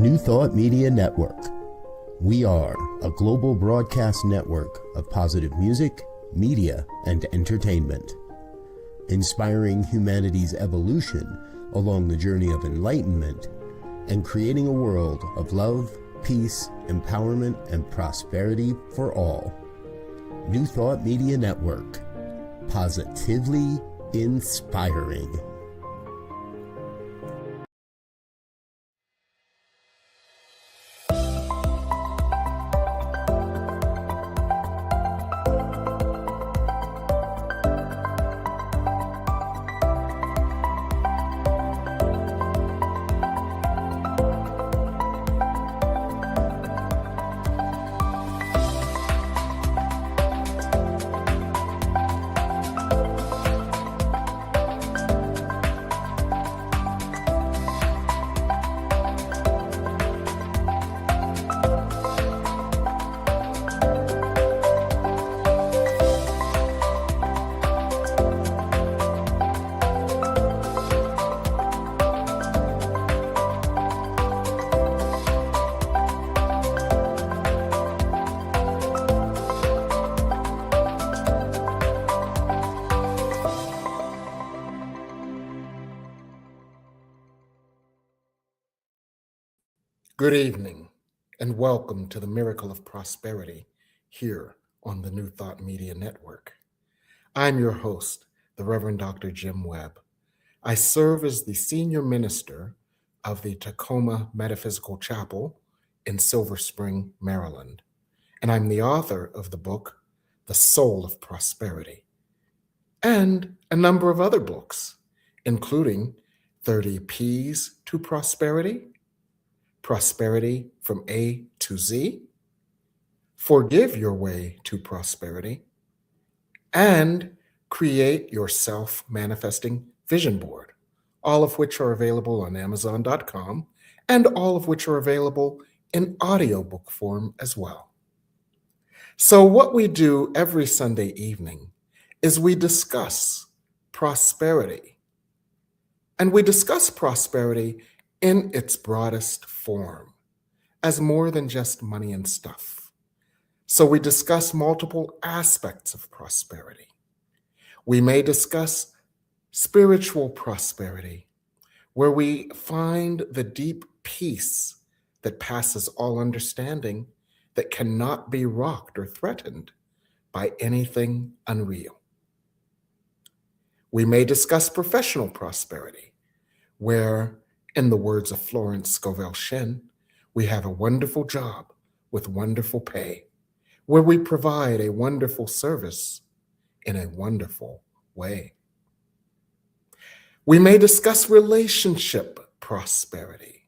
New Thought Media Network. We are a global broadcast network of positive music, media, and entertainment, inspiring humanity's evolution along the journey of enlightenment and creating a world of love, peace, empowerment, and prosperity for all. New Thought Media Network. Positively inspiring. Good evening, and welcome to the Miracle of Prosperity here on the New Thought Media Network. I'm your host, the Reverend Dr. Jim Webb. I serve as the senior minister of the Tacoma Metaphysical Chapel in Silver Spring, Maryland, and I'm the author of the book, The Soul of Prosperity, and a number of other books, including 30 P's to Prosperity, Prosperity from A to Z, Forgive Your Way to Prosperity, and Create Your Self-Manifesting Vision Board, all of which are available on Amazon.com and all of which are available in audiobook form as well. So what we do every Sunday evening is we discuss prosperity, and we discuss prosperity in its broadest form, as more than just money and stuff. So we discuss multiple aspects of prosperity. We may discuss spiritual prosperity, where we find the deep peace that passes all understanding, that cannot be rocked or threatened by anything unreal. We may discuss professional prosperity, where, in the words of Florence Scovel Shinn, we have a wonderful job with wonderful pay, where we provide a wonderful service in a wonderful way. We may discuss relationship prosperity,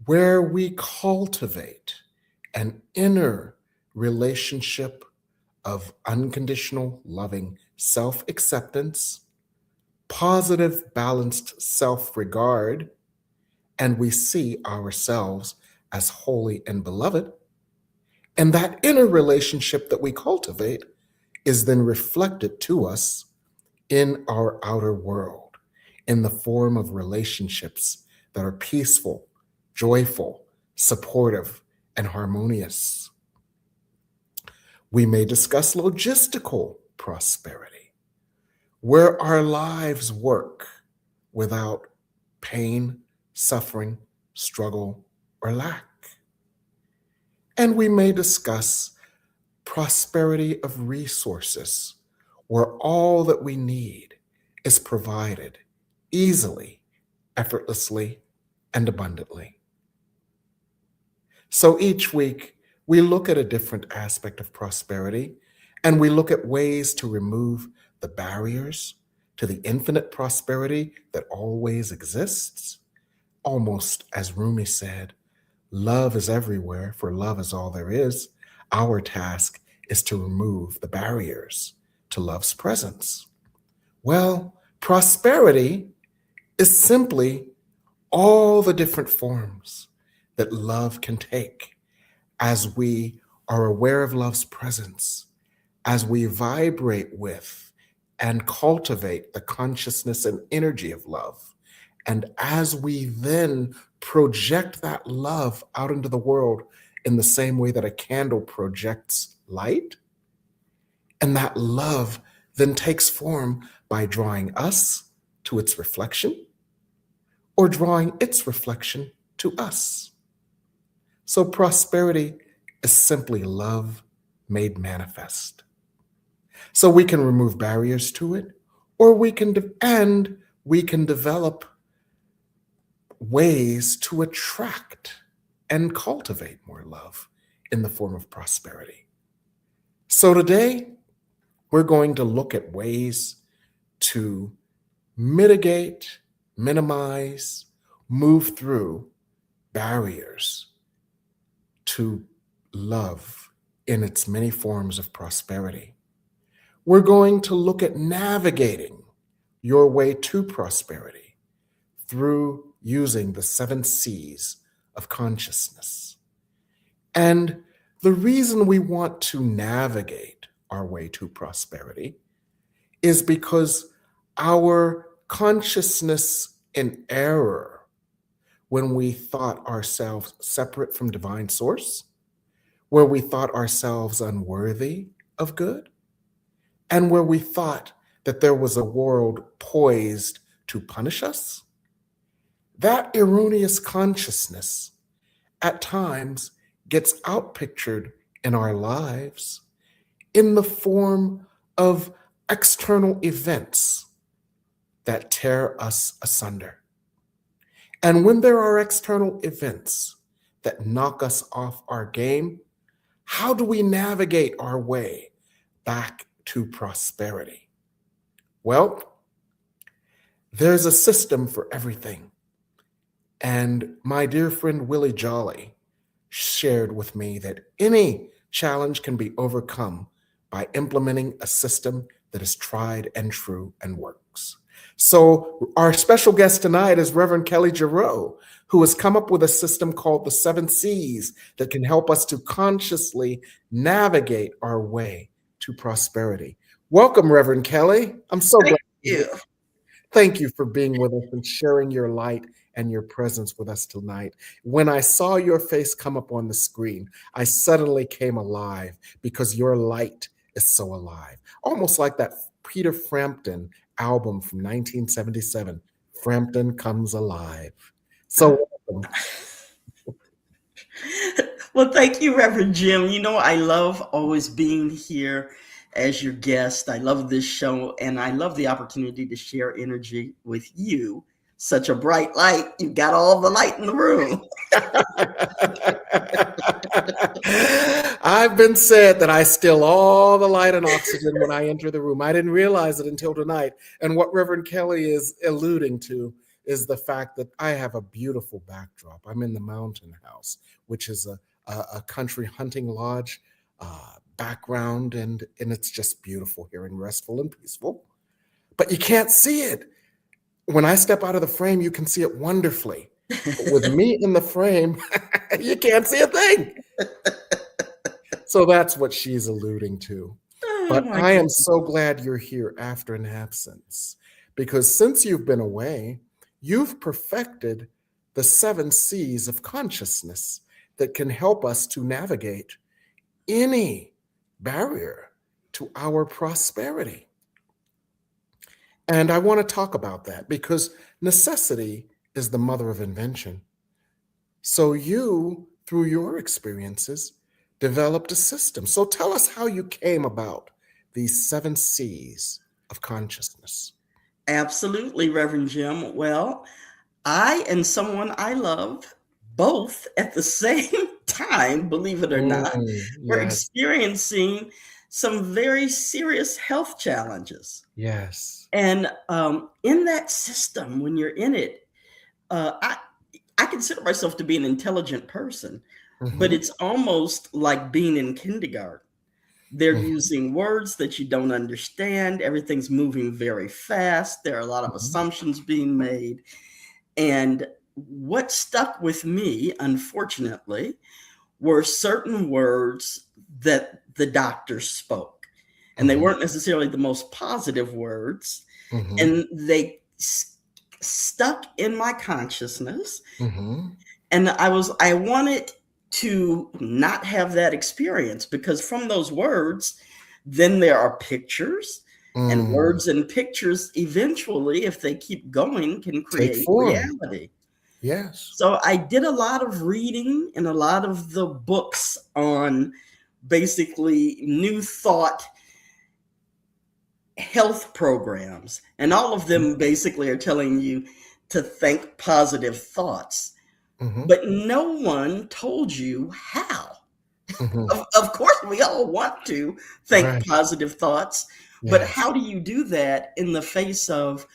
where we cultivate an inner relationship of unconditional, loving self-acceptance, positive, balanced self-regard, and we see ourselves as holy and beloved. And that inner relationship that we cultivate is then reflected to us in our outer world, in the form of relationships that are peaceful, joyful, supportive, and harmonious. We may discuss logistical prosperity, where our lives work without pain, suffering, struggle, or lack. And we may discuss prosperity of resources, where all that we need is provided easily, effortlessly, and abundantly. So each week, we look at a different aspect of prosperity, and we look at ways to remove the barriers to the infinite prosperity that always exists. Almost as Rumi said, love is everywhere, for love is all there is. Our task is to remove the barriers to love's presence. Well, prosperity is simply all the different forms that love can take as we are aware of love's presence, as we vibrate with and cultivate the consciousness and energy of love, and as we then project that love out into the world in the same way that a candle projects light. And that love then takes form by drawing us to its reflection or drawing its reflection to us. So prosperity is simply love made manifest. So we can remove barriers to it, or we can develop ways to attract and cultivate more love in the form of prosperity. So today, we're going to look at ways to mitigate, minimize, move through barriers to love in its many forms of prosperity. We're going to look at navigating your way to prosperity through using the 7 C's of consciousness. And the reason we want to navigate our way to prosperity is because our consciousness in error, when we thought ourselves separate from divine source, where we thought ourselves unworthy of good, and where we thought that there was a world poised to punish us, that erroneous consciousness at times gets outpictured in our lives in the form of external events that tear us asunder. And when there are external events that knock us off our game, how do we navigate our way back to prosperity? Well, there's a system for everything. And my dear friend Willie Jolly shared with me that any challenge can be overcome by implementing a system that is tried and true and works. So our special guest tonight is Reverend Kelli Jareaux, who has come up with a system called the 7 C's that can help us to consciously navigate our way to prosperity. Welcome, Reverend Kelli. I'm so glad. Thank you for being with us and sharing your light and your presence with us tonight. When I saw your face come up on the screen, I suddenly came alive because your light is so alive. Almost like that Peter Frampton album from 1977, Frampton Comes Alive. So welcome. Well, thank you, Reverend Jim. You know, I love always being here as your guest. I love this show, and I love the opportunity to share energy with you. Such a bright light. You got all the light in the room. I've been said that I steal all the light and oxygen when I enter the room. I didn't realize it until tonight. And what Reverend Kelli is alluding to is the fact that I have a beautiful backdrop. I'm in the Mountain House, which is a country hunting lodge background, and it's just beautiful here and restful and peaceful. But you can't see it. When I step out of the frame, you can see it wonderfully. But with me in the frame, you can't see a thing. So that's what she's alluding to. But I am so glad you're here after an absence, because since you've been away, you've perfected the 7 C's of consciousness that can help us to navigate any barrier to our prosperity. And I want to talk about that because necessity is the mother of invention. So you, through your experiences, developed a system. So tell us how you came about these 7 C's of consciousness. Absolutely, Reverend Jim. Well, I and someone I love, both at the same time, believe it or not, were experiencing some very serious health challenges. Yes. And in that system, when you're in it, I consider myself to be an intelligent person, but it's almost like being in kindergarten. They're using words that you don't understand. Everything's moving very fast. There are a lot of assumptions being made. And what stuck with me, unfortunately, were certain words that the doctors spoke. And they weren't necessarily the most positive words. And they stuck in my consciousness. Mm-hmm. And I wanted to not have that experience, because from those words, then there are pictures, and words and pictures eventually, if they keep going, can Take create form. reality. Yes. So I did a lot of reading and a lot of the books on basically new thought health programs, and all of them basically are telling you to think positive thoughts. Mm-hmm. But no one told you how. Mm-hmm. Of course, we all want to think Right. positive thoughts, but Yes. how do you do that in the face of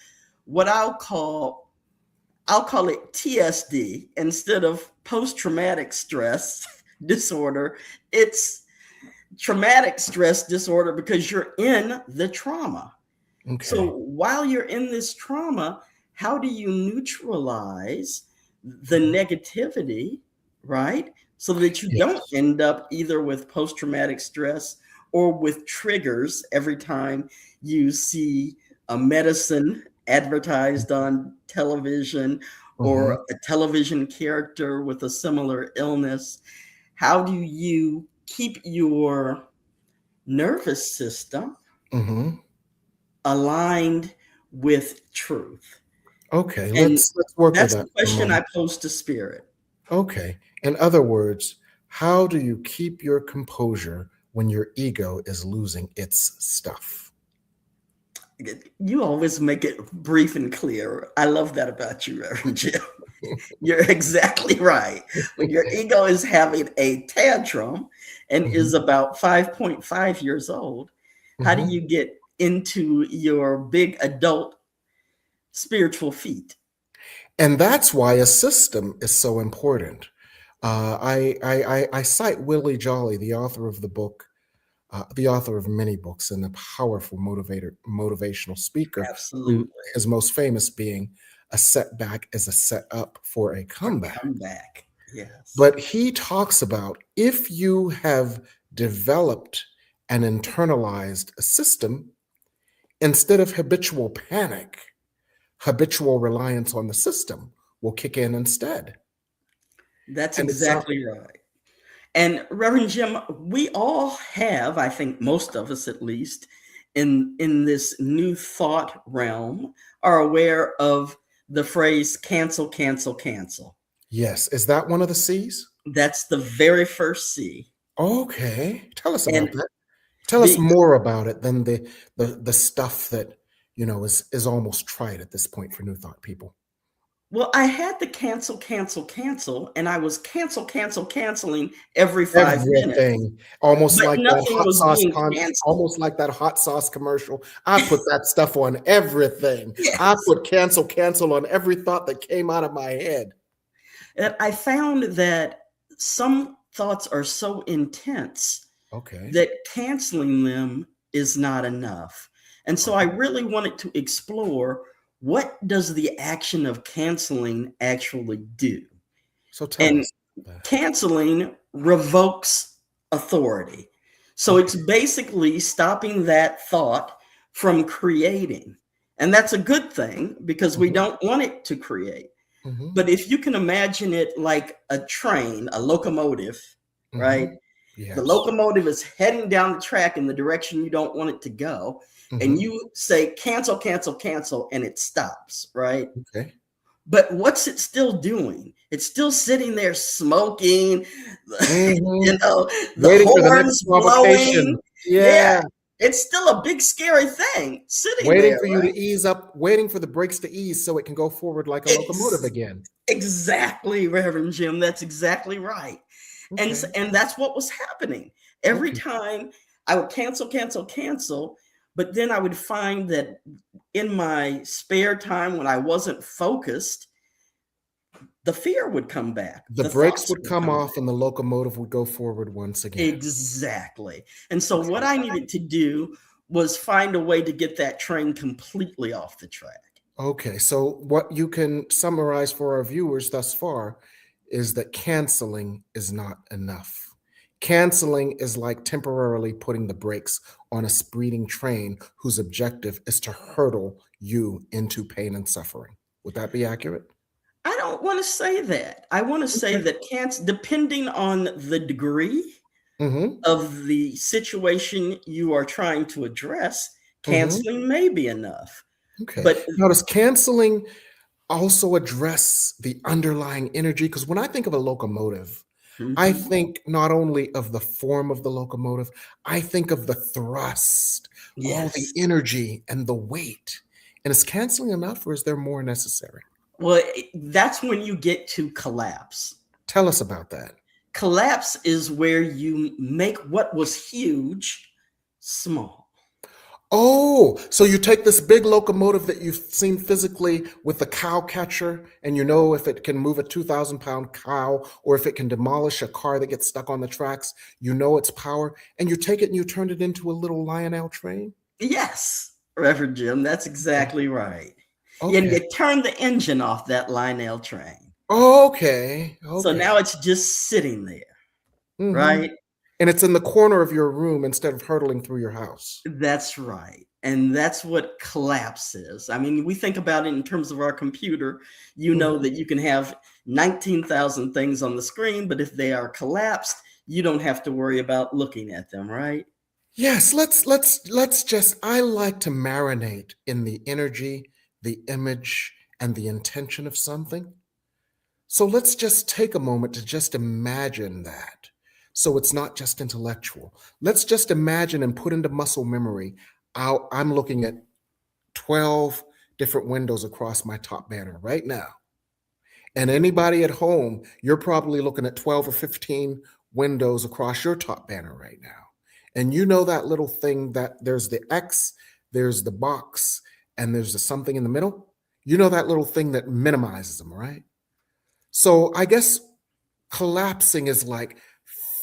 what I'll call it TSD instead of post-traumatic stress disorder? It's traumatic stress disorder because you're in the trauma. So Okay. while you're in this trauma, how do you neutralize the negativity, right? So that you don't Yes. end up either with post traumatic stress or with triggers every time you see a medicine advertised on television Mm-hmm. or a television character with a similar illness. How do you keep your nervous system Mm-hmm. aligned with truth? Okay. And Let's work with that's that the for a question moment. I pose to spirit. Okay. In other words, how do you keep your composure when your ego is losing its stuff? You always make it brief and clear. I love that about you, Reverend Jim. You're exactly right. When your ego is having a tantrum and is Mm-hmm. about 5.5 years old, how do Mm-hmm. you get into your big adult spiritual feet? And that's why a system is so important. I cite Willie Jolly, the author of the book, the author of many books, and a powerful motivational speaker, who Absolutely. is most famous being "A setback is a setup for a For comeback." comeback. Yes. But he talks about if you have developed and internalized a system, instead of habitual panic, habitual reliance on the system will kick in instead. That's And it's not, exactly right. And Reverend Jim, we all have, I think most of us at least, in this new thought realm, are aware of the phrase cancel, cancel, cancel. yes, is that one of the C's? That's the very first C. Okay, tell us about And that. Tell us be more about it than the stuff that is almost trite at this point for New Thought people. well, I had the cancel, cancel, cancel, and I was canceling every 5 minutes, Everything, almost but like that nothing hot was sauce being canceled. almost like that hot sauce commercial. I put that stuff on everything. I Yes. put cancel on every thought that came out of my head. And I found that some thoughts are so intense Okay. that canceling them is not enough. And so I Okay. really wanted to explore, what does the action of canceling actually do? So tell And us about that. canceling revokes authority. So Okay. it's basically stopping that thought from creating. And that's a good thing because we Mhm, don't want it to create. mhm, But if you can imagine it like a train, a locomotive, right? mhm. The Yes. locomotive is heading down the track in the direction you don't want it to go. And Mhm. you say, cancel, cancel, cancel, and it stops, right? Okay. But what's it still doing? It's still sitting there smoking, Mhm. the Waiting for the next horns blowing. provocation. Yeah, Yeah. it's still a big, scary thing sitting Waiting there, for you to right? ease up, waiting for the brakes to ease so it can go forward like a locomotive It's again. exactly, Reverend Jim. That's exactly right. Okay. And that's what was happening. Every Okay. time I would cancel, cancel, cancel, but then I would find that in my spare time when I wasn't focused, the fear would come back, The the brakes thoughts would would come come off back. and the locomotive would go forward once again. Exactly. And so what Okay. I needed to do was find a way to get that train completely off the track. Okay. So what you can summarize for our viewers thus far is that canceling is not enough. Canceling is like temporarily putting the brakes on a speeding train whose objective is to hurtle you into pain and suffering. Would that be accurate? I don't want to say that. I want to say Okay. that depending on the degree Mm-hmm. of the situation you are trying to address, Mm-hmm. canceling may be enough. Okay. But Now, does canceling also address the underlying energy? Because when I think of a locomotive, I Mhm. think not only of the form of the locomotive, I think of the thrust, all the Yes. energy and the weight. And is canceling enough or is there more necessary? Well, that's when you get to collapse. Tell us about that. Collapse is where you make what was huge small. Oh, so you take this big locomotive that you've seen physically with the cow catcher, and you know if it can move a 2,000-pound cow or if it can demolish a car that gets stuck on the tracks, you know its power, and you take it and you turn it into a little Lionel train? Yes, Reverend Jim, that's exactly right. And Okay. you turn the engine off that Lionel train. Okay. So Okay. now it's just sitting there, Hmm. right? And it's in the corner of your room instead of hurtling through your house. That's right. And that's what collapse is. I mean, we think about it in terms of our computer. You know Mhm. that you can have 19,000 things on the screen, but if they are collapsed, you don't have to worry about looking at them, right? Yes, let's just I like to marinate in the energy, the image, and the intention of something. So let's just take a moment to just imagine that. So it's not just intellectual. Let's just imagine and put into muscle memory. I'm looking at 12 different windows across my top banner right now. And anybody at home, you're probably looking at 12 or 15 windows across your top banner right now. And you know that little thing that there's the X, there's the box, and there's the something in the middle. You know that little thing that minimizes them, right? So I guess collapsing is like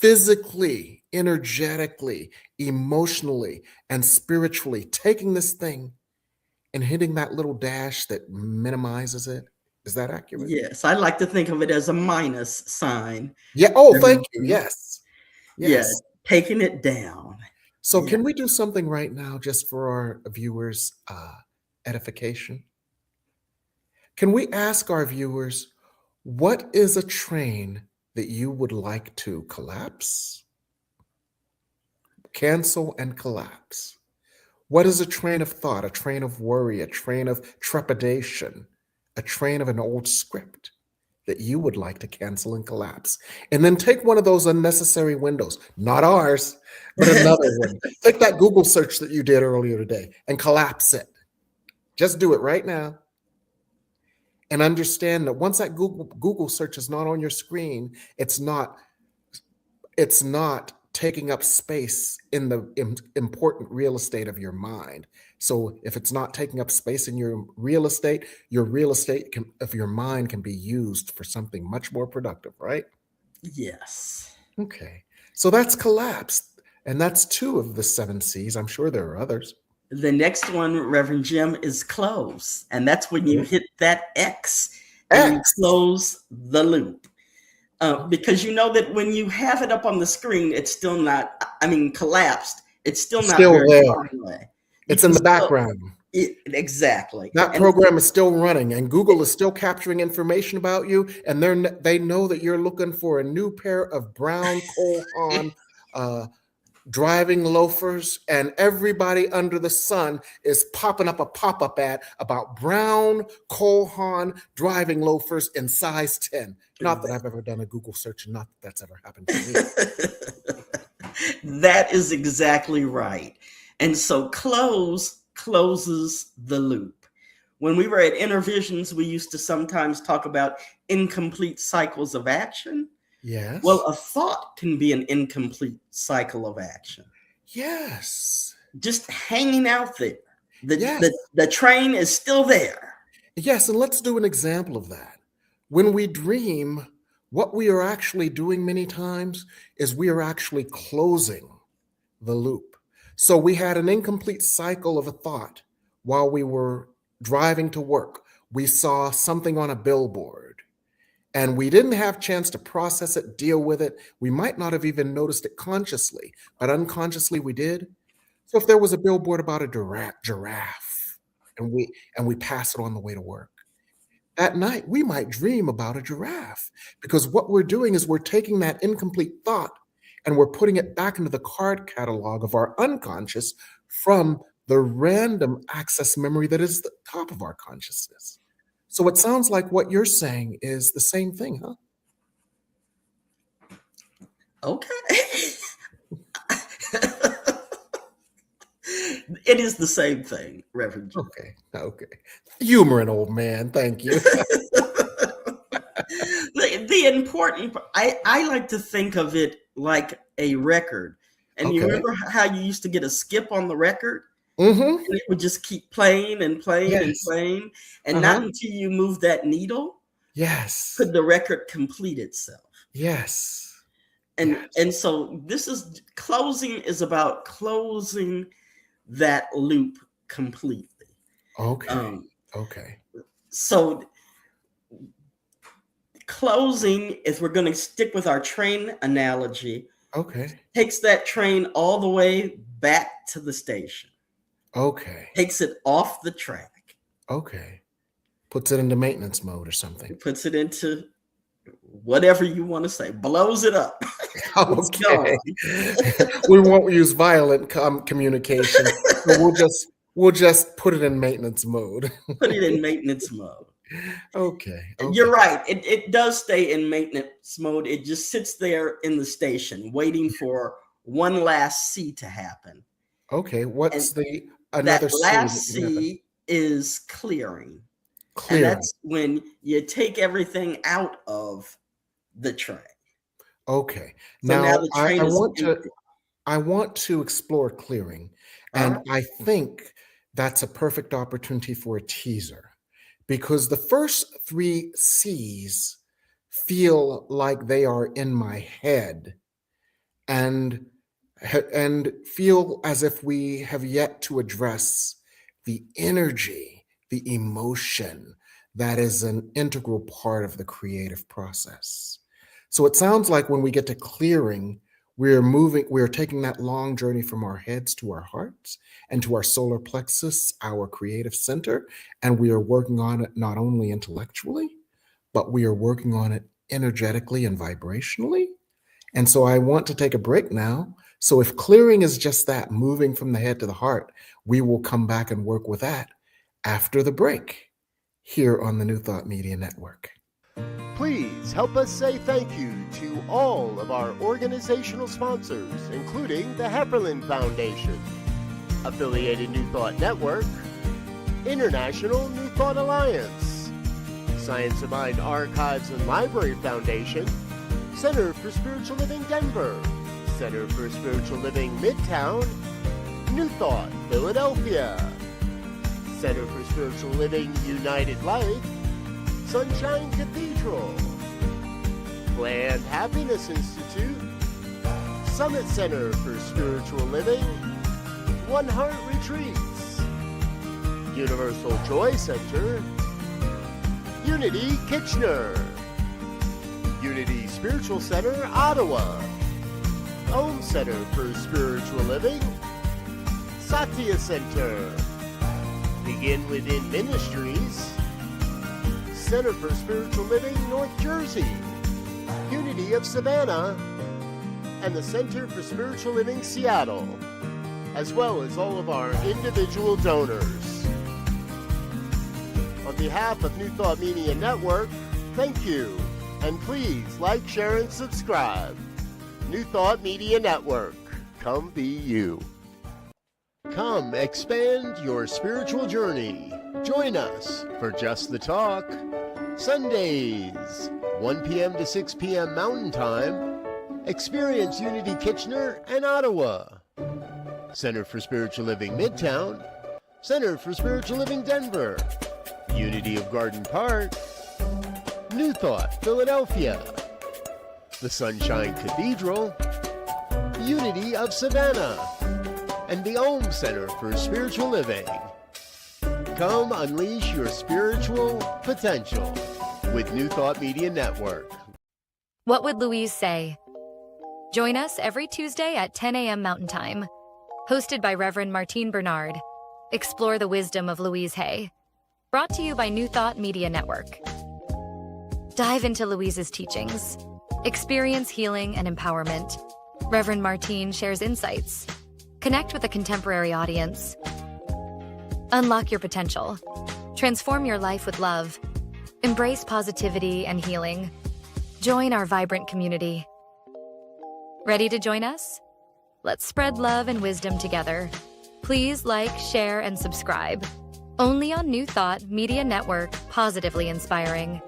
physically, energetically, emotionally, and spiritually taking this thing and hitting that little dash that minimizes it. Is that accurate? Yes, I like to think of it as a minus sign. Yeah. Oh, thank Reverend you. Jim. Yes. Yeah, Yes. taking it down. So Yeah. can we do something right now just for our viewers' edification? Can we ask our viewers, what is a train that you would like to collapse, cancel, and collapse? What is a train of thought, a train of worry, a train of trepidation, a train of an old script that you would like to cancel and collapse? And then take one of those unnecessary windows, not ours, but another one. Take that Google search that you did earlier today and collapse it. Just do it right now. And understand that once that Google search is not on your screen, it's not taking up space in the important real estate of your mind. So if it's not taking up space in your real estate of your mind can be used for something much more productive, right? Yes. Okay. So that's collapsed. And that's two of the 7 C's. I'm sure there are others. The next one, Reverend Jim, is close. And that's when you hit that X and you X. close the loop. Because you know that when you have it up on the screen, it's still not, I mean, collapsed. It's still not Still very there. far away. You It's in can the still, background. exactly. That And program is still running, and Google is still capturing information about you, and they know that you're looking for a new pair of brown Cole Haan driving loafers, and everybody under the sun is popping up a pop-up ad about brown Cole Haan driving loafers in size 10. Not that I've ever done a Google search, and not that that's ever happened to me. that is exactly right. And so closes the loop. When we were at Intervisions, we used to sometimes talk about incomplete cycles of action. Well, Yes. a thought can be an incomplete cycle of action. Yes. Just hanging out there. Yes. The train is still there. Yes, and let's do an example of that. When we dream, what we are actually doing many times is we are actually closing the loop. So we had an incomplete cycle of a thought while we were driving to work. We saw something on a billboard and we didn't have a chance to process it, deal with it. We might not have even noticed it consciously, but unconsciously we did. So if there was a billboard about a giraffe and we pass it on the way to work, at night, we might dream about a giraffe, because what we're doing is we're taking that incomplete thought and we're putting it back into the card catalog of our unconscious from the random access memory that is the top of our consciousness. So it sounds like what you're saying is the same thing, huh? Okay. It is the same thing, Reverend Jim. Okay. Humor an old man. Thank you. The important, I like to think of it like a record. And you remember how you used to get a skip on the record? Mm-hmm. And it would just keep playing and playing and playing. And not until you move that needle could the record complete itself. And so closing is about closing that loop completely. Okay. So closing, if we're going to stick with our train analogy, takes that train all the way back to the station. Takes it off the track. Puts it into maintenance mode or something. Puts it into whatever you want to say. Blows it up. We won't use violent communication. We'll just put it in maintenance mode. Put it in maintenance mode. Okay. You're right. It does stay in maintenance mode. It just sits there in the station waiting for one last C to happen. What's another that last C is clearing. And that's when you take everything out of the train. Now the train I want to explore clearing. And I think that's a perfect opportunity for a teaser, because the first 3 C's feel like they are in my head and feel as if we have yet to address the energy, the emotion that is an integral part of the creative process. So it sounds like when we get to clearing, we're taking that long journey from our heads to our hearts and to our solar plexus, our creative center, and we are working on it not only intellectually, but we are working on it energetically and vibrationally. And so I want to take a break now. So if clearing is just that, moving from the head to the heart, we will come back and work with that after the break here on the New Thought Media Network. Please help us say thank you to all of our organizational sponsors, including the Hepperlin Foundation, Affiliated New Thought Network, International New Thought Alliance, Science of Mind Archives and Library Foundation, Center for Spiritual Living Denver, Center for Spiritual Living Midtown, New Thought Philadelphia, Center for Spiritual Living United Life, Sunshine Cathedral, Planned Happiness Institute, Summit Center for Spiritual Living, One Heart Retreats, Universal Joy Center, Unity Kitchener, Unity Spiritual Center Ottawa, Om Center for Spiritual Living, Satya Center, Begin Within Ministries, Center for Spiritual Living North Jersey, Unity of Savannah, and the Center for Spiritual Living Seattle, as well as all of our individual donors. On behalf of New Thought Media Network, thank you, and please like, share, and subscribe. New Thought Media Network, come be you. Come expand your spiritual journey. Join us for Just the Talk, Sundays, 1 p.m. to 6 p.m. Mountain Time. Experience Unity Kitchener and Ottawa. Center for Spiritual Living Midtown, Center for Spiritual Living Denver, Unity of Garden Park, New Thought Philadelphia, the Sunshine Cathedral, Unity of Savannah, and the Om Center for Spiritual Living. Come unleash your spiritual potential with New Thought Media Network. What would Louise say? Join us every Tuesday at 10 a.m. Mountain Time. Hosted by Reverend Martine Bernard. Explore the wisdom of Louise Hay. Brought to you by New Thought Media Network. Dive into Louise's teachings. Experience healing and empowerment. Reverend Martine shares insights. Connect with a contemporary audience. Unlock your potential. Transform your life with love. Embrace positivity and healing. Join our vibrant community. Ready to join us? Let's spread love and wisdom together. Please like, share, and subscribe. Only on New Thought Media Network, positively inspiring.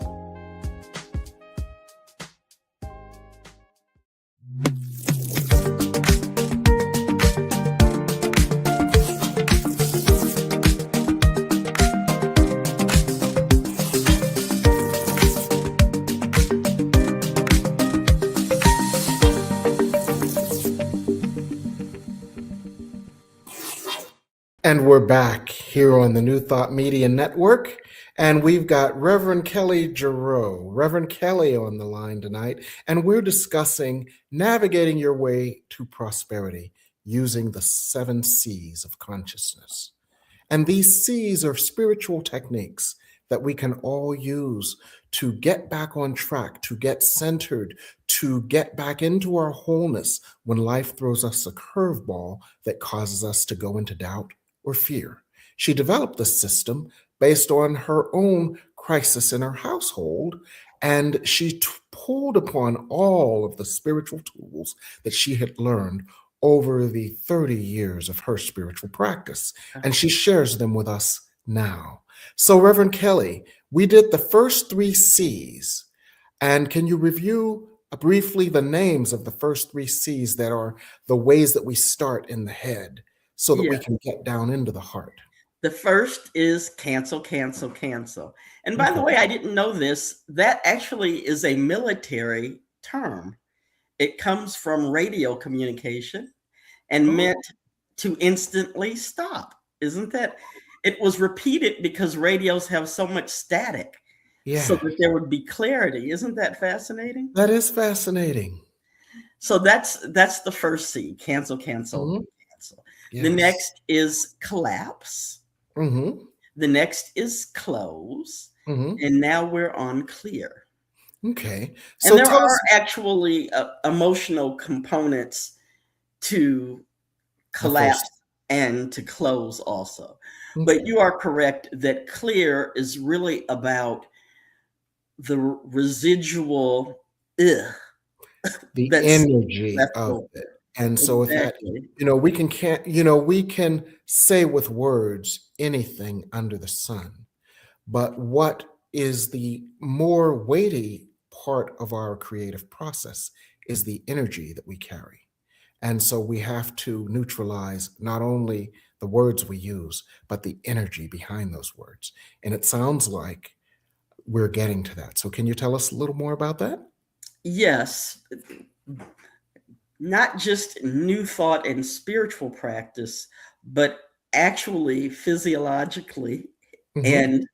And we're back here on the New Thought Media Network, and we've got Reverend Kelli Jareaux, Reverend Kelli on the line tonight, and we're discussing navigating your way to prosperity using the 7 C's of consciousness. And these C's are spiritual techniques that we can all use to get back on track, to get centered, to get back into our wholeness when life throws us a curveball that causes us to go into doubt or fear. She developed the system based on her own crisis in her household, and she pulled upon all of the spiritual tools that she had learned over the 30 years of her spiritual practice, and she shares them with us now. So, Reverend Kelli, we did the first 3 C's, and can you review briefly the names of the first 3 C's that are the ways that we start in the head so that we can get down into the heart? The first is cancel, cancel, cancel. And by the way, I didn't know this. That actually is a military term. It comes from radio communication and meant to instantly stop. Isn't that? It was repeated because radios have so much static, so that there would be clarity. Isn't that fascinating? That is fascinating. So that's the first C, cancel, cancel, cancel. Yes. The next is collapse. The next is close. And now we're on clear. Okay. So and there are actually emotional components to collapse and to close also. But you are correct that clear is really about the residual the energy of it. And so if that, we can say with words anything under the sun, but what is the more weighty part of our creative process is the energy that we carry. And so we have to neutralize not only the words we use, but the energy behind those words. And it sounds like we're getting to that. So can you tell us a little more about that? Yes. Not just new thought and spiritual practice, but actually physiologically and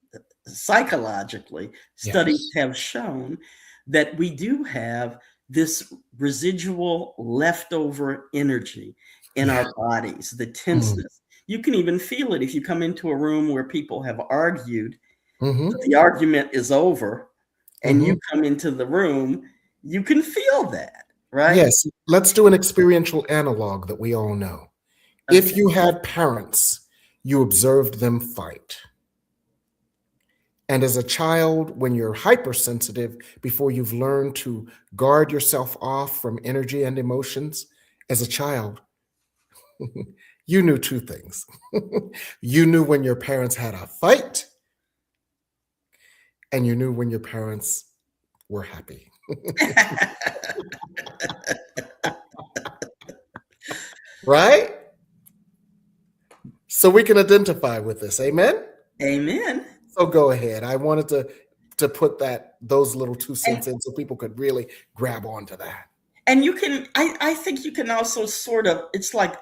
psychologically, studies have shown that we do have this residual leftover energy in our bodies, the tenseness. You can even feel it if you come into a room where people have argued, the argument is over, and you come into the room, you can feel that. Right? Yes. Let's do an experiential analog that we all know. Okay. If you had parents, you observed them fight. And as a child, when you're hypersensitive, before you've learned to guard yourself off from energy and emotions, as a child, you knew 2 things. You knew when your parents had a fight, and you knew when your parents were happy. Right? So we can identify with this. Amen? Amen. So go ahead. I wanted to put those little 2 cents in so people could really grab onto that. And you can, I think you can also sort of, it's like,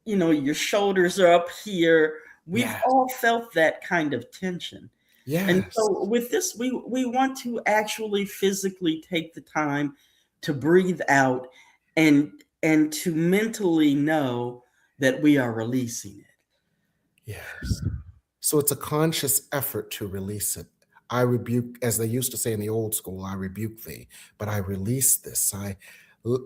your shoulders are up here. We've all felt that kind of tension. Yes. And so with this, we want to actually physically take the time to breathe out and to mentally know that we are releasing it. Yes. So it's a conscious effort to release it. I rebuke, as they used to say in the old school, I rebuke thee, but I release this. I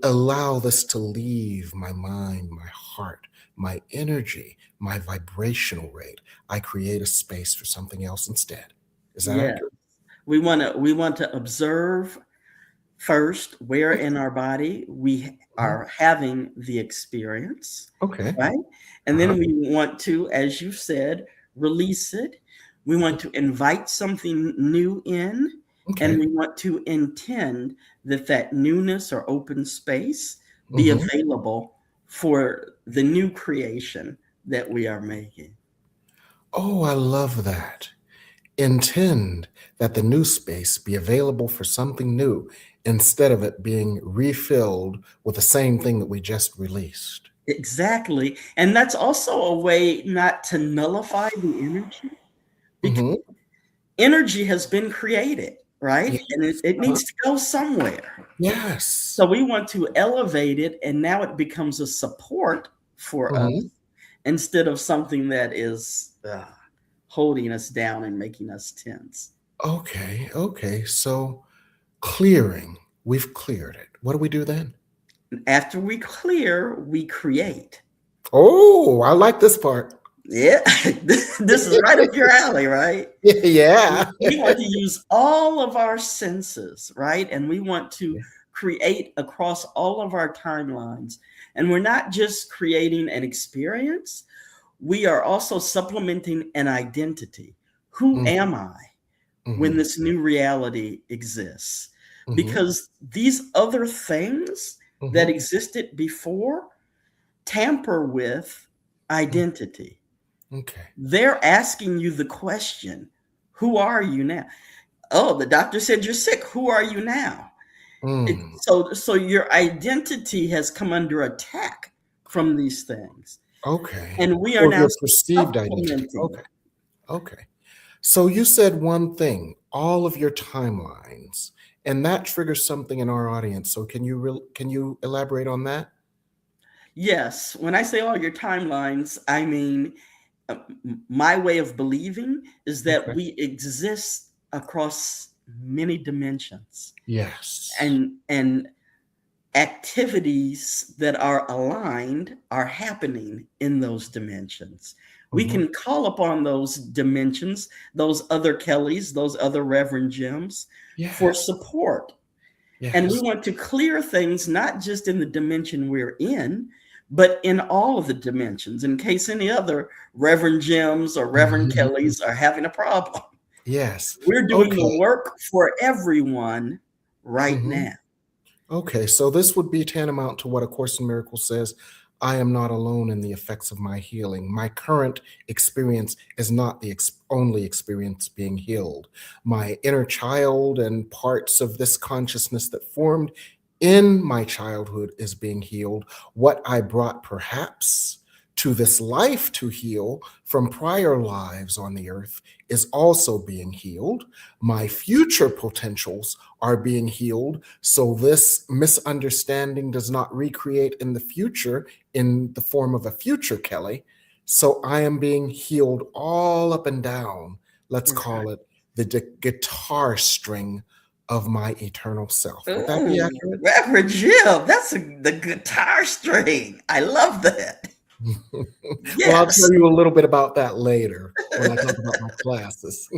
allow this to leave my mind, my heart, my energy, my vibrational rate. I create a space for something else instead. Is that Yeah. accurate? We want to observe first where in our body we are having the experience, Okay. right? And then we want to, as you said, release it. We want to invite something new in, and Okay. we want to intend that that newness or open space be available for the new creation that we are making. Oh, I love that. Intend that the new space be available for something new instead of it being refilled with the same thing that we just released. Exactly. And that's also a way not to nullify the energy, because Hmm. energy has been created, right? Yes. And it needs to go somewhere. Yes. So we want to elevate it, and now it becomes a support for us instead of something that is holding us down and making us tense. Okay. Okay. So clearing, we've cleared it. What do we do then? After we clear, we create. Oh, I like this part. Yeah, this is right up your alley, right? Yeah. We want to use all of our senses, right? And we want to create across all of our timelines. And we're not just creating an experience, we are also supplementing an identity. Who am I when this new reality exists? Because these other things that existed before tamper with identity. Okay. They're asking you the question, who are you now? Oh, the doctor said you're sick. Who are you now? So your identity has come under attack from these things. Okay. And we are Or now your perceived identity. supplementing. Okay. Okay. So you said one thing, all of your timelines, and that triggers something in our audience. So can you elaborate on that? Yes. When I say all your timelines, I mean, my way of believing is that Okay. we exist across many dimensions, Yes. and activities that are aligned are happening in those dimensions. We can call upon those dimensions, those other Kellys, those other Reverend Jims, for Yes. support. Yes. And we want to clear things, not just in the dimension we're in, but in all of the dimensions, in case any other Reverend Jims or Reverend Kellys are having a problem. Yes. We're doing Okay. the work for everyone right now. Okay, so this would be tantamount to what A Course in Miracles says, I am not alone in the effects of my healing. My current experience is not the only experience being healed. My inner child and parts of this consciousness that formed in my childhood is being healed. What I brought perhaps to this life to heal from prior lives on the earth is also being healed. My future potentials are being healed. So this misunderstanding does not recreate in the future in the form of a future Kelly. So I am being healed all up and down. Let's call it the guitar string of my eternal self. Would that be accurate? Reverend Jim, that's the guitar string. I love that. Well, I'll tell you a little bit about that later when I talk about my classes.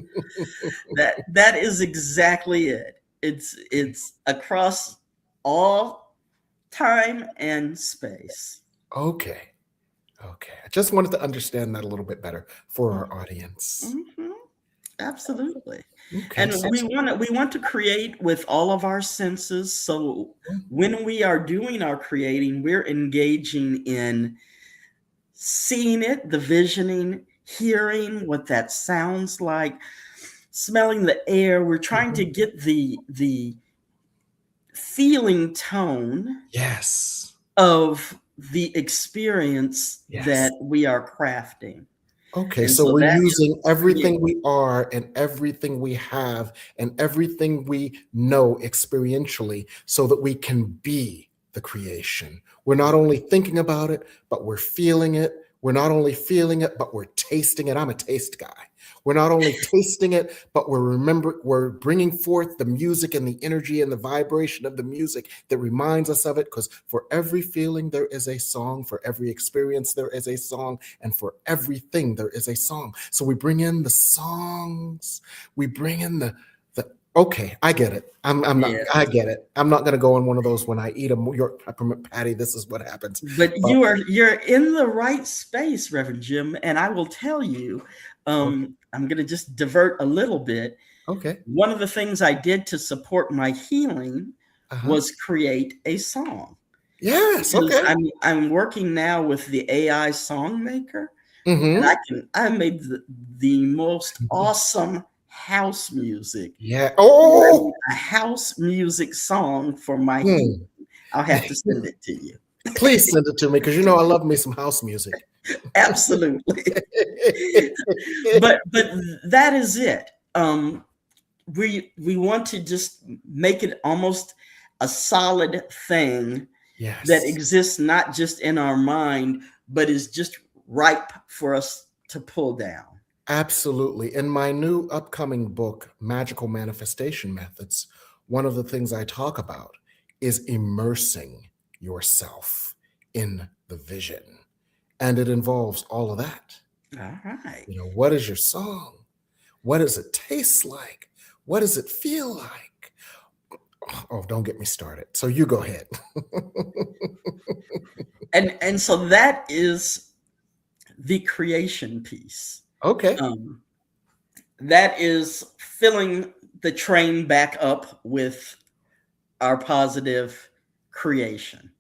That is exactly it. It's across all time and space. Okay. I just wanted to understand that a little bit better for our audience. Absolutely. Okay, And we want to create with all of our senses. So when we are doing our creating, we're engaging in seeing it, the visioning, hearing what that sounds like, smelling the air. We're trying to get the feeling tone Yes. of the experience Yes. that we are crafting. Okay, And so so we're that using is everything creating. we are and everything we have and everything we know experientially so that we can be the creation. We're not only thinking about it, but we're feeling it, We're not only feeling it, but we're tasting it. I'm a taste guy. We're not only tasting it, but we're bringing forth the music and the energy and the vibration of the music that reminds us of it. Because for every feeling, there is a song. For every experience, there is a song. And for everything, there is a song. So we bring in the songs. We bring in the okay, I get it. I get it. I'm not going to go on one of those when I eat a New York peppermint patty. This is what happens. But you're in the right space, Reverend Jim, and I will tell you, I'm going to just divert a little bit. Okay. One of the things I did to support my healing was create a song. Yes. Because Okay. I'm working now with the AI song maker, and I made the most awesome house music. Yeah. Oh, a house music song for my healing. I'll have to send it to you. Please send it to me, because you know I love me some house music. Absolutely. but that is it. We want to just make it almost a solid thing that exists not just in our mind, but is just ripe for us to pull down. Absolutely. In my new upcoming book, Magical Manifestation Methods, one of the things I talk about is immersing yourself in the vision. And it involves all of that. All right. You know, what is your song? What does it taste like? What does it feel like? Oh, don't get me started. So you go ahead. and so that is the creation piece. Okay. That is filling the train back up with our positive creation.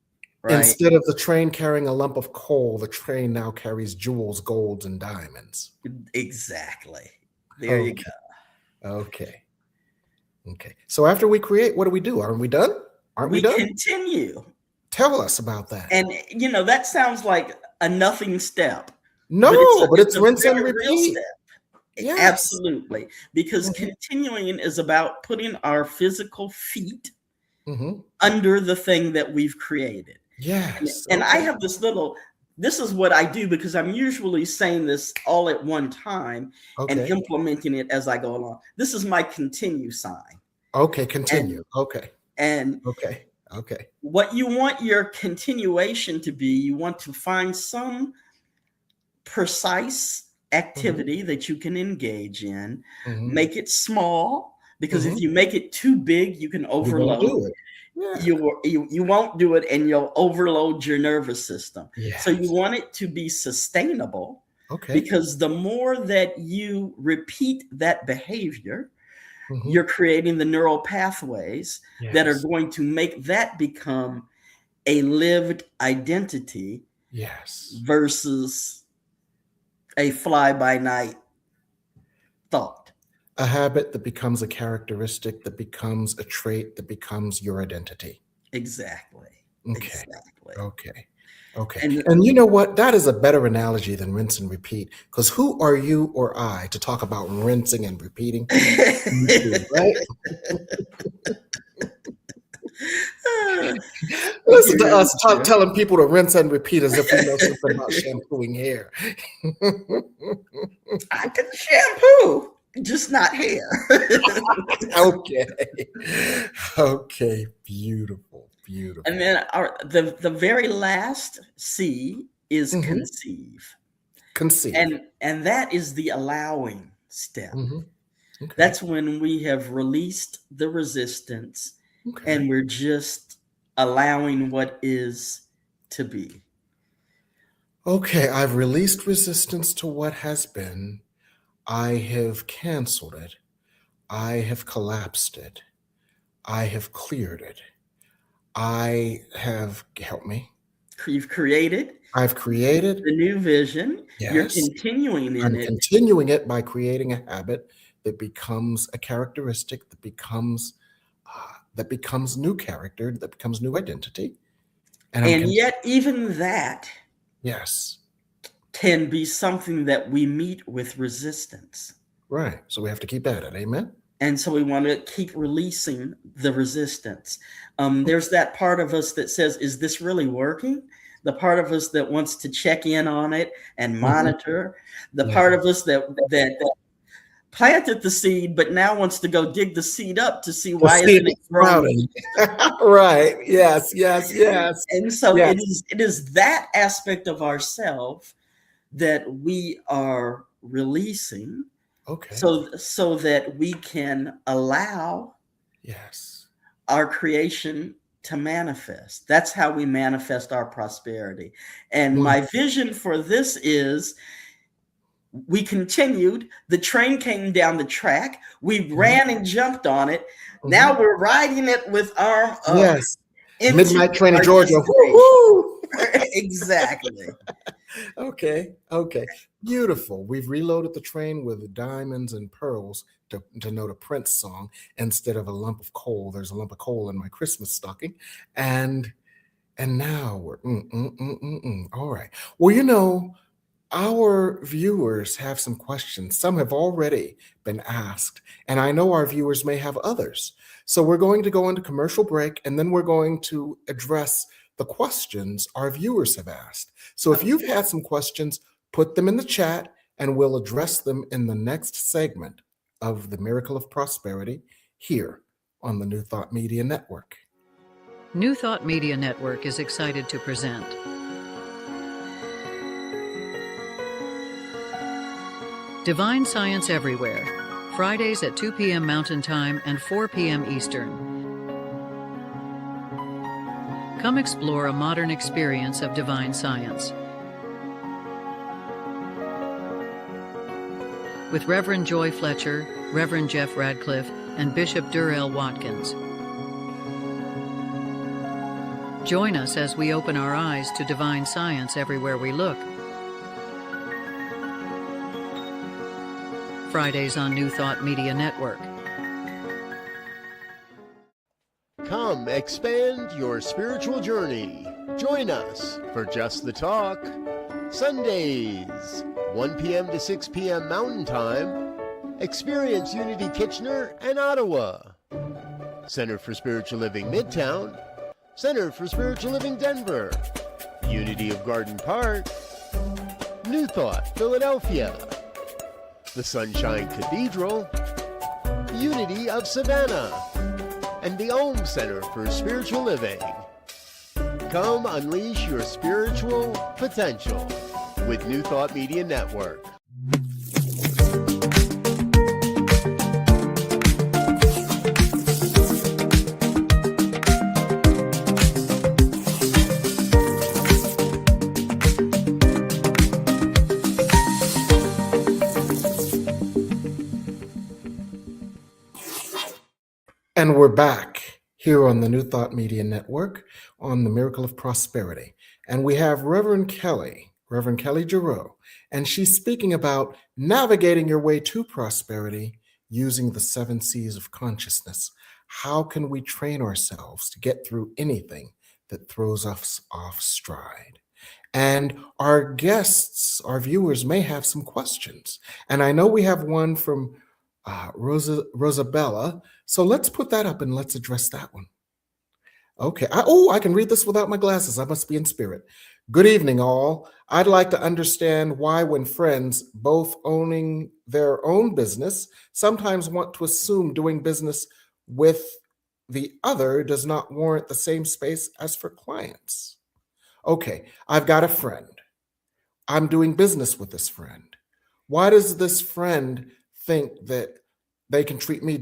Right? Instead of the train carrying a lump of coal, the train now carries jewels, golds, and diamonds. Exactly. There you go. Okay. Okay. So after we create, what do we do? Aren't we done? Aren't we done? We continue. Tell us about that. And, you know, that sounds like a nothing step. No, but it's rinse and repeat. Yes. Absolutely. Because continuing is about putting our physical feet under the thing that we've created. Yes. And I have this is what I do, because I'm usually saying this all at one time and implementing it as I go along. This is my continue sign. Okay, continue. And what you want your continuation to be, you want to find some precise activity that you can engage in. Make it small, because if you make it too big, you can overload. You won't do it, and you'll overload your nervous system. So you want it to be sustainable, because the more that you repeat that behavior, you're creating the neural pathways that are going to make that become a lived identity versus a fly-by-night thought. A habit that becomes a characteristic, that becomes a trait, that becomes your identity. Exactly. Okay. And you know what? That is a better analogy than rinse and repeat, because who are you or I to talk about rinsing and repeating? Right? Listen to us telling people to rinse and repeat as if we know something about shampooing hair. I can shampoo, just not hair. Okay. Beautiful. And then the very last C is conceive. And that is the allowing step. That's when we have released the resistance and we're just allowing what is to be. Okay, I've released resistance to what has been. I have canceled it. I have collapsed it. I have cleared it. I have, help me. You've created. I've created the new vision. Yes. You're continuing in I'm it. continuing it by creating a habit that becomes a characteristic, that becomes new character, that becomes new identity. And yet even that yes, can be something that we meet with resistance. Right. So we have to keep at it. Amen. And so we want to keep releasing the resistance. There's that part of us that says, is this really working? the part of us that wants to check in on it and monitor, the part of us that planted the seed, but now wants to go dig the seed up to see why isn't it growing. Right. Yes. And so yes. it is that aspect of ourselves that we are releasing, so that we can allow our creation to manifest. That's how we manifest our prosperity. And my vision for this is, we continued, the train came down the track, we ran and jumped on it. Now we're riding it with arm up. Yes. Midnight train in Georgia. Exactly. Okay. Beautiful. We've reloaded the train with diamonds and pearls to note a Prince song instead of a lump of coal. There's a lump of coal in my Christmas stocking. And now we're all right. Well, our viewers have some questions. Some have already been asked, and I know our viewers may have others. So we're going to go into commercial break, and then we're going to address the questions our viewers have asked. So if you've had some questions, put them in the chat, and we'll address them in the next segment of the Miracle of Prosperity here on the New Thought Media Network. New Thought Media Network is excited to present Divine Science Everywhere, Fridays at 2 p.m. Mountain Time and 4 p.m. Eastern. Come explore a modern experience of divine science. With Reverend Joy Fletcher, Reverend Jeff Radcliffe, and Bishop Durrell Watkins. Join us as we open our eyes to divine science everywhere we look. Fridays on New Thought Media Network. Come expand your spiritual journey. Join us for Just the Talk. Sundays, 1 p.m. to 6 p.m. Mountain Time. Experience Unity Kitchener and Ottawa. Center for Spiritual Living Midtown. Center for Spiritual Living Denver. Unity of Garden Park. New Thought Philadelphia. The Sunshine Cathedral, Unity of Savannah, and the Om Center for Spiritual Living. Come unleash your spiritual potential with New Thought Media Network. And we're back here on the New Thought Media Network on the Miracle of Prosperity. And we have Reverend Kelli Jareaux, and she's speaking about navigating your way to prosperity using the 7 C's of consciousness. How can we train ourselves to get through anything that throws us off stride? And our guests, our viewers may have some questions. And I know we have one from Rosabella. So let's put that up and let's address that one. Okay. I can read this without my glasses. I must be in spirit. Good evening, all. I'd like to understand why, when friends, both owning their own business, sometimes want to assume doing business with the other does not warrant the same space as for clients. Okay. I've got a friend. I'm doing business with this friend. Why does this friend think that they can treat me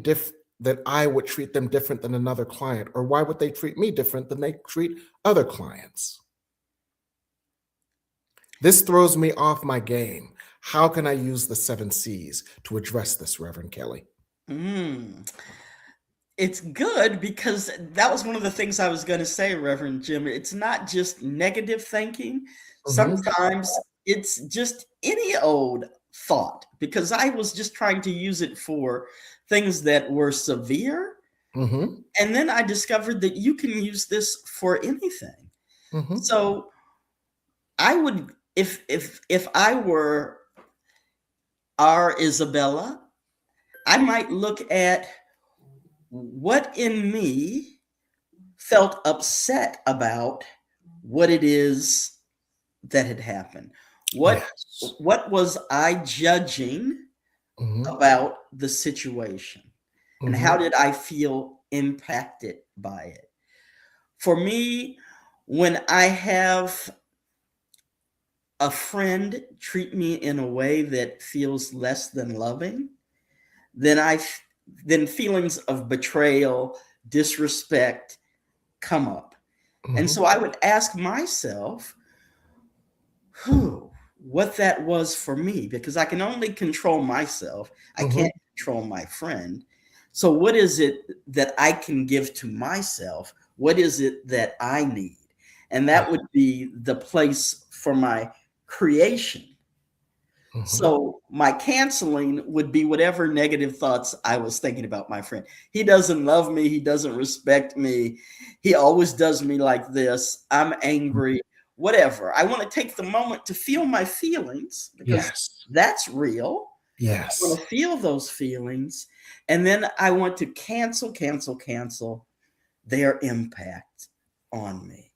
that I would treat them different than another client? Or why would they treat me different than they treat other clients? This throws me off my game. How can I use the 7 C's to address this, Reverend Kelli? It's good, because that was one of the things I was going to say, Reverend Jim. It's not just negative thinking. Sometimes it's just any old thought, because I was just trying to use it for things that were severe. And then I discovered that you can use this for anything. So I would, if I were our Isabella, I might look at what in me felt upset about what it is that had happened. What was I judging about the situation? And how did I feel impacted by it? For me, when I have a friend treat me in a way that feels less than loving, then feelings of betrayal, disrespect come up. And so I would ask myself, what that was for me, because I can only control myself. I can't control my friend. So what is it that I can give to myself? What is it that I need? And that would be the place for my creation. So my canceling would be whatever negative thoughts I was thinking about my friend. He doesn't love me. He doesn't respect me. He always does me like this. I'm angry, whatever. I want to take the moment to feel my feelings, because that's real. Yes. I want to feel those feelings. And then I want to cancel their impact on me.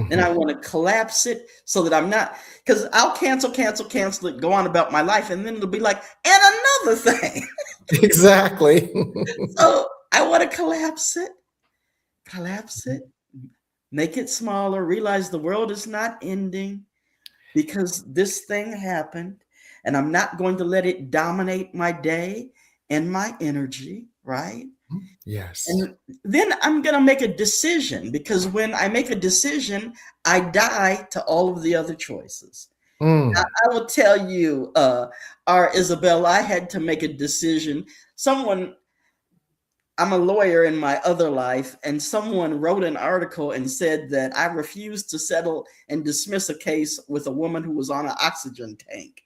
And I want to collapse it so that I'm not, because I'll cancel it, go on about my life, and then it'll be like, and another thing. Exactly. So I want to collapse it, make it smaller, realize the world is not ending because this thing happened, and I'm not going to let it dominate my day and my energy, right? Yes. And then I'm going to make a decision, because when I make a decision, I die to all of the other choices. Now, I will tell you, Isabel, I had to make a decision. I'm a lawyer in my other life, and someone wrote an article and said that I refused to settle and dismiss a case with a woman who was on an oxygen tank.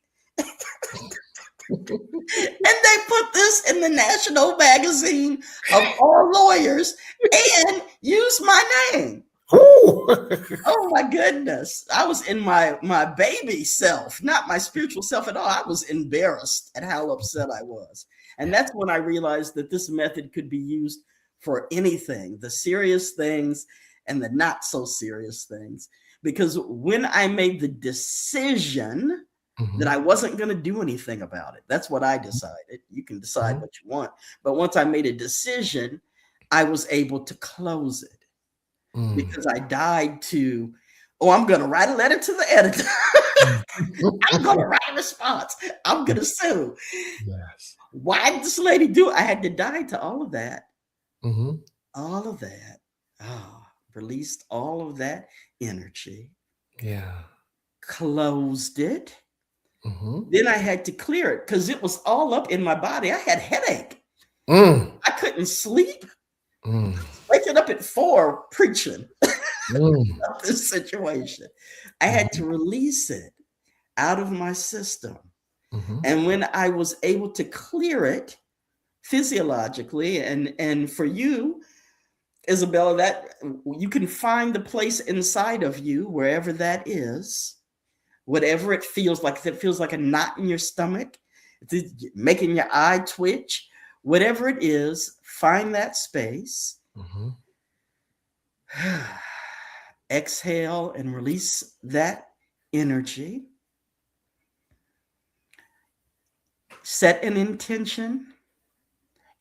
And they put this in the national magazine of all lawyers and used my name. Oh my goodness. I was in my baby self, not my spiritual self at all. I was embarrassed at how upset I was. And that's when I realized that this method could be used for anything, the serious things and the not so serious things. Because when I made the decision that I wasn't going to do anything about it. That's what I decided. You can decide what you want. But once I made a decision, I was able to close it because I died to, I'm going to write a letter to the editor. I'm going to write a response. I'm going to sue. Yes. Why did this lady do it? I had to die to all of that. All of that. Released all of that energy. Yeah. Closed it. Then I had to clear it because it was all up in my body. I had headache. I couldn't sleep. Waking up at 4 preaching about this situation. I had to release it out of my system. And when I was able to clear it physiologically, and for you, Isabella, that you can find the place inside of you, wherever that is. Whatever it feels like, if it feels like a knot in your stomach, if it's making your eye twitch, whatever it is, find that space. Exhale and release that energy. Set an intention.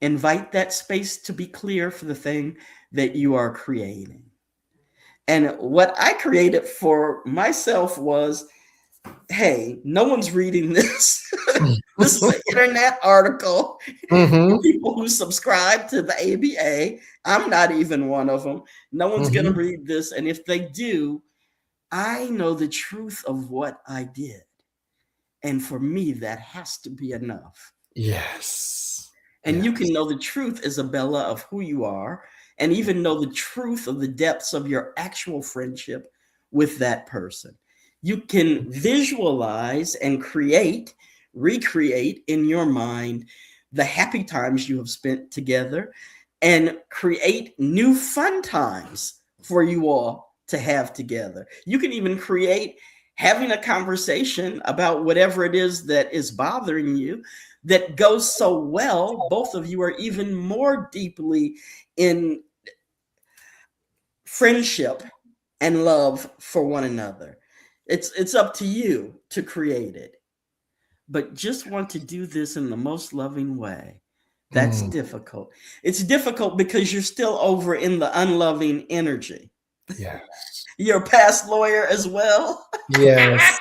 Invite that space to be clear for the thing that you are creating. And what I created for myself was, hey, no one's reading this. This is an internet article. People who subscribe to the ABA, I'm not even one of them. No one's going to read this. And if they do, I know the truth of what I did. And for me, that has to be enough. Yes. And you can know the truth, Isabella, of who you are, and even know the truth of the depths of your actual friendship with that person. You can visualize and recreate in your mind the happy times you have spent together and create new fun times for you all to have together. You can even create having a conversation about whatever it is that is bothering you that goes so well, both of you are even more deeply in friendship and love for one another. It's up to you to create it. But just want to do this in the most loving way. That's difficult. It's difficult because you're still over in the unloving energy. Yes. You're a past lawyer as well. Yes.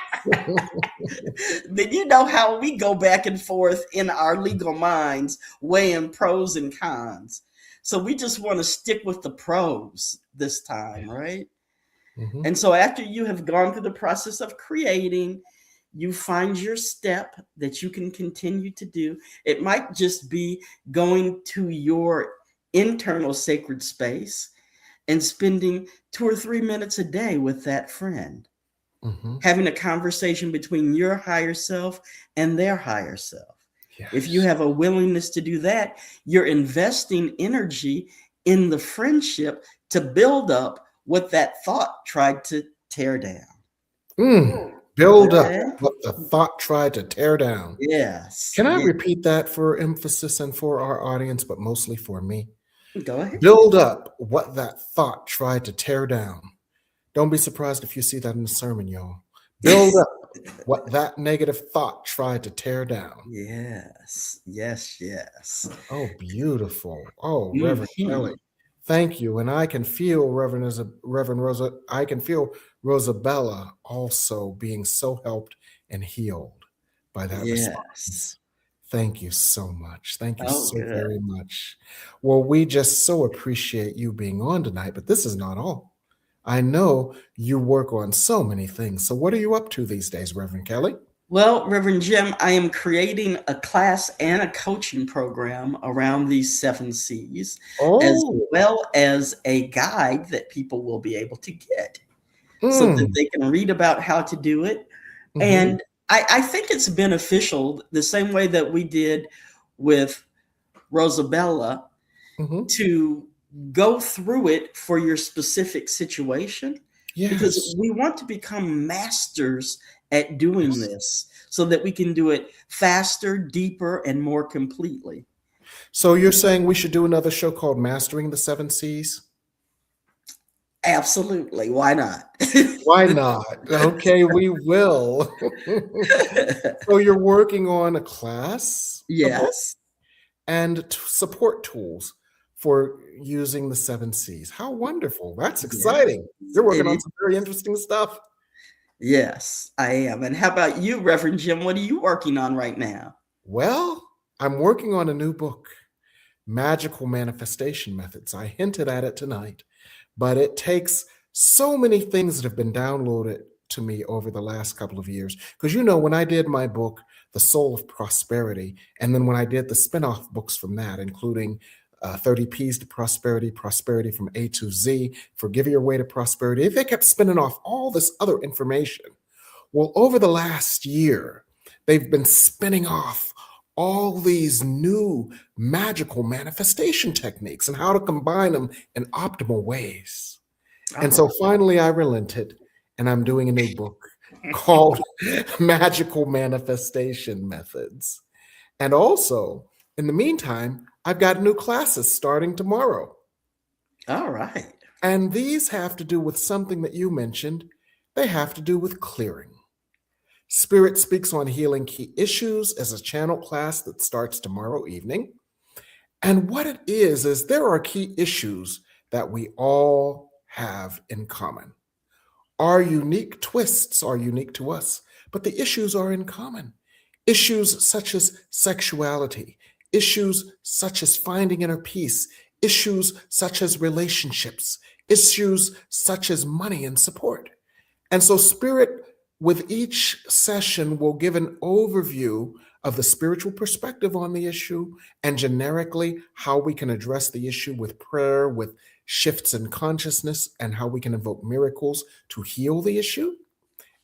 Then you know how we go back and forth in our legal minds, weighing pros and cons. So we just want to stick with the pros this time, right? Mhm. And so after you have gone through the process of creating, you find your step that you can continue to do. It might just be going to your internal sacred space and spending 2 or 3 minutes a day with that friend, Mhm. having a conversation between your higher self and their higher self. If you Yes. have a willingness to do that, you're investing energy in the friendship to build up what that thought tried to tear down. Build up Okay? what the thought tried to tear down. Yes. Can I Yeah. repeat that for emphasis and for our audience, but mostly for me? Go ahead. Build up what that thought tried to tear down. Don't be surprised if you see that in the sermon, y'all. Build up what that negative thought tried to tear down. Yes. Yes. Yes. Oh, beautiful. Oh, Reverend Mhm. Kelli, thank you. And I can feel Reverend Rosa, I can feel Rosabella also being so helped and healed by that Yes. response. Thank you so much. Thank you Oh, so good. very much. Well, we just so appreciate you being on tonight, but this is not all. I know you work on so many things. So what are you up to these days, Reverend Kelli? Well, Reverend Jim, I am creating a class and a coaching program around these 7 C's, as Oh, well as a guide that people will be able to get so that mm, they can read about how to do it. mhm, And I think it's beneficial the same way that we did with Rosabella mhm. to go through it for your specific situation, because Yes. we want to become masters at doing Yes. this so that we can do it faster, deeper, and more completely. So you're saying we should do another show called Mastering the Seven C's? Absolutely. Why not? Why not? Okay, we will. So you're working on a class, a book, Yes. and support tools for using the seven C's. How wonderful. That's Yes. exciting. You're It working on is. some very interesting stuff. Yes, I am. And how about you, Reverend Jim? What are you working on right now? Well, I'm working on a new book, Magical Manifestation Methods. I hinted at it tonight, but it takes so many things that have been downloaded to me over the last couple of years. Because when I did my book, The Soul of Prosperity, and then when I did the spin-off books from that, including 30 P's to Prosperity, Prosperity from A to Z, Forgive Your Way to Prosperity, they kept spinning off all this other information. Well, over the last year, they've been spinning off all these new magical manifestation techniques and how to combine them in optimal ways. And All so finally, I relented and I'm doing a new book called Magical Manifestation Methods. And also, in the meantime, I've got new classes starting tomorrow. right. And these have to do with something that you mentioned. They have to do with clearing. Spirit Speaks on Healing Key Issues as a channel class that starts tomorrow evening. And what it is there are key issues that we all have in common. Our unique twists are unique to us, but the issues are in common. Issues such as sexuality, issues such as finding inner peace, issues such as relationships, issues such as money and support. And so, Spirit, with each session, will give an overview of the spiritual perspective on the issue and generically how we can address the issue with prayer, with shifts in consciousness, and how we can invoke miracles to heal the issue.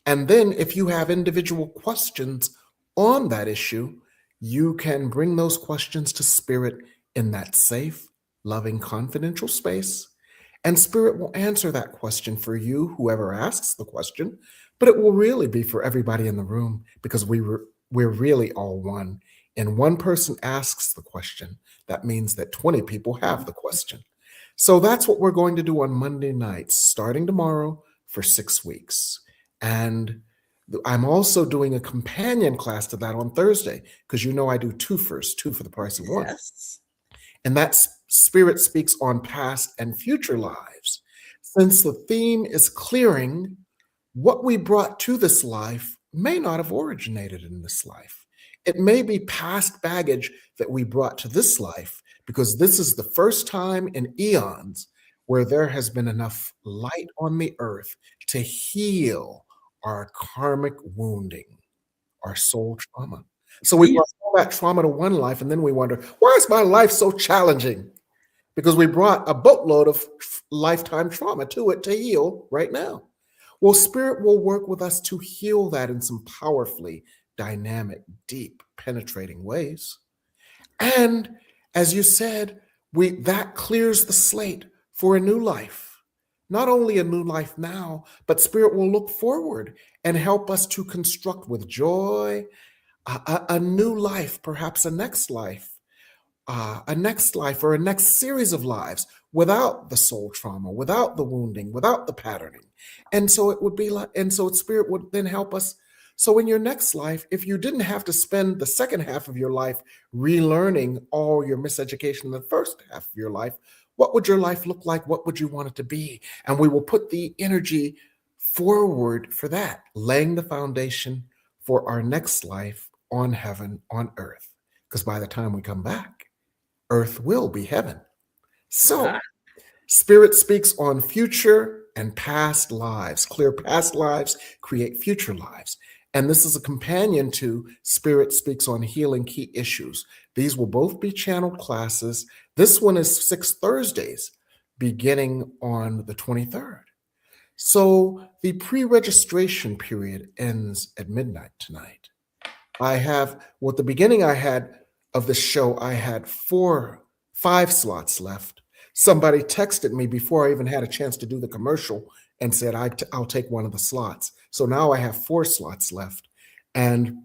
And then, if you have individual questions on that issue, you can bring those questions to Spirit in that safe, loving, confidential space. And Spirit will answer that question for you, whoever asks the question, but it will really be for everybody in the room because we're really all one. And one person asks the question, that means that 20 people have the question. So that's what we're going to do on Monday nights, starting tomorrow for 6 weeks. And I'm also doing a companion class to that on Thursday, because I do two for the price of one. Yes. And that Spirit speaks on past and future lives. Since the theme is clearing, what we brought to this life may not have originated in this life. It may be past baggage that we brought to this life, because this is the first time in eons where there has been enough light on the earth to heal our karmic wounding, our soul trauma. So we brought all that trauma to one life, and then we wonder, why is my life so challenging? Because we brought a boatload of lifetime trauma to it to heal right now. Well, Spirit will work with us to heal that in some powerfully dynamic, deep, penetrating ways. And as you said, that clears the slate for a new life. Not only a new life now, but Spirit will look forward and help us to construct with joy a new life, perhaps a next life or a next series of lives without the soul trauma, without the wounding, without the patterning. And so it would be like, and so Spirit would then help us. So in your next life, if you didn't have to spend the second half of your life relearning all your miseducation in the first half of your life, what would your life look like? What would you want it to be? And we will put the energy forward for that, laying the foundation for our next life on heaven, on earth. Because by the time we come back, earth will be heaven. So Spirit speaks on future and past lives. Clear past lives, create future lives. And this is a companion to Spirit Speaks on Healing Key Issues. These will both be channeled classes. This one is 6 Thursdays, beginning on the 23rd. So the pre-registration period ends at midnight tonight. At the beginning I had of the show, I had 5 slots left. Somebody texted me before I even had a chance to do the commercial and said, I'll take one of the slots. So now I have 4 slots left. And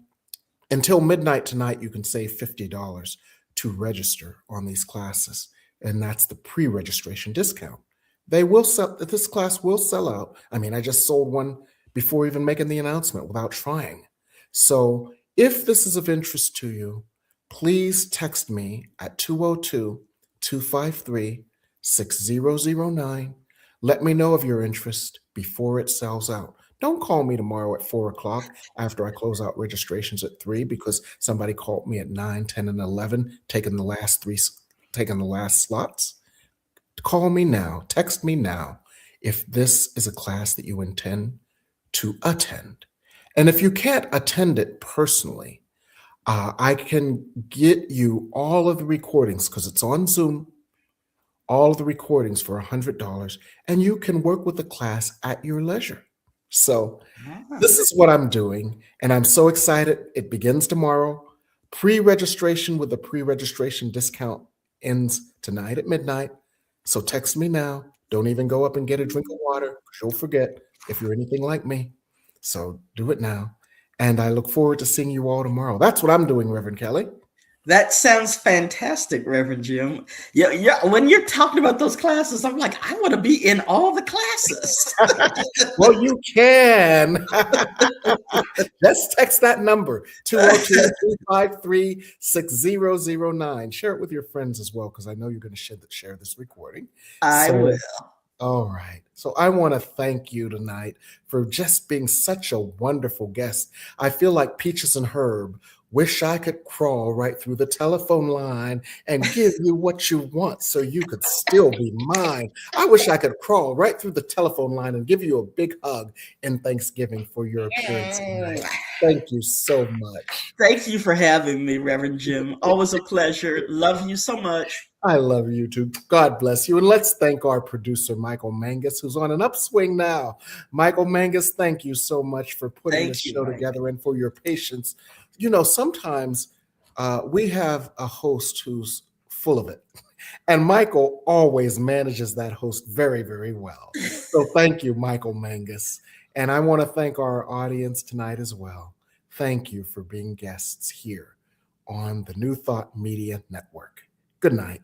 until midnight tonight, you can save $50 to register on these classes. And that's the pre-registration discount. This class will sell out. I mean, I just sold one before even making the announcement without trying. So if this is of interest to you, please text me at 202-253-6009. Let me know of your interest before it sells out. Don't call me tomorrow at 4 o'clock after I close out registrations at 3, because somebody called me at 9, 10, and 11, taking the last slots. Call me now, text me now, if this is a class that you intend to attend. And if you can't attend it personally, I can get you all of the recordings, because it's on Zoom, all of the recordings for $100, and you can work with the class at your leisure. So this is what I'm doing, and I'm so excited. It begins tomorrow. Pre-registration with the pre-registration discount ends tonight at midnight. So text me now. Don't even go up and get a drink of water, because you'll forget if you're anything like me. So do it now. And I look forward to seeing you all tomorrow. That's what I'm doing, Reverend Kelly. That sounds fantastic, Reverend Jim. Yeah. When you're talking about those classes, I'm like, I want to be in all the classes. Well, you can. Just text that number, 202-253-6009. Share it with your friends as well, because I know you're going to share this recording. I will. All right. So I want to thank you tonight for just being such a wonderful guest. I feel like Peaches and Herb. Wish I could crawl right through the telephone line and give you what you want so you could still be mine. I wish I could crawl right through the telephone line and give you a big hug in Thanksgiving for your appearance tonight. Thank you so much. Thank you for having me, Reverend Jim. Always a pleasure. Love you so much. I love you too. God bless you. And let's thank our producer, Michael Mangus, who's on an upswing now. Michael Mangus, thank you so much for putting this show together and for your patience. You know, sometimes we have a host who's full of it. And Michael always manages that host very, very well. So thank you, Michael Mangus. And I want to thank our audience tonight as well. Thank you for being guests here on the New Thought Media Network. Good night.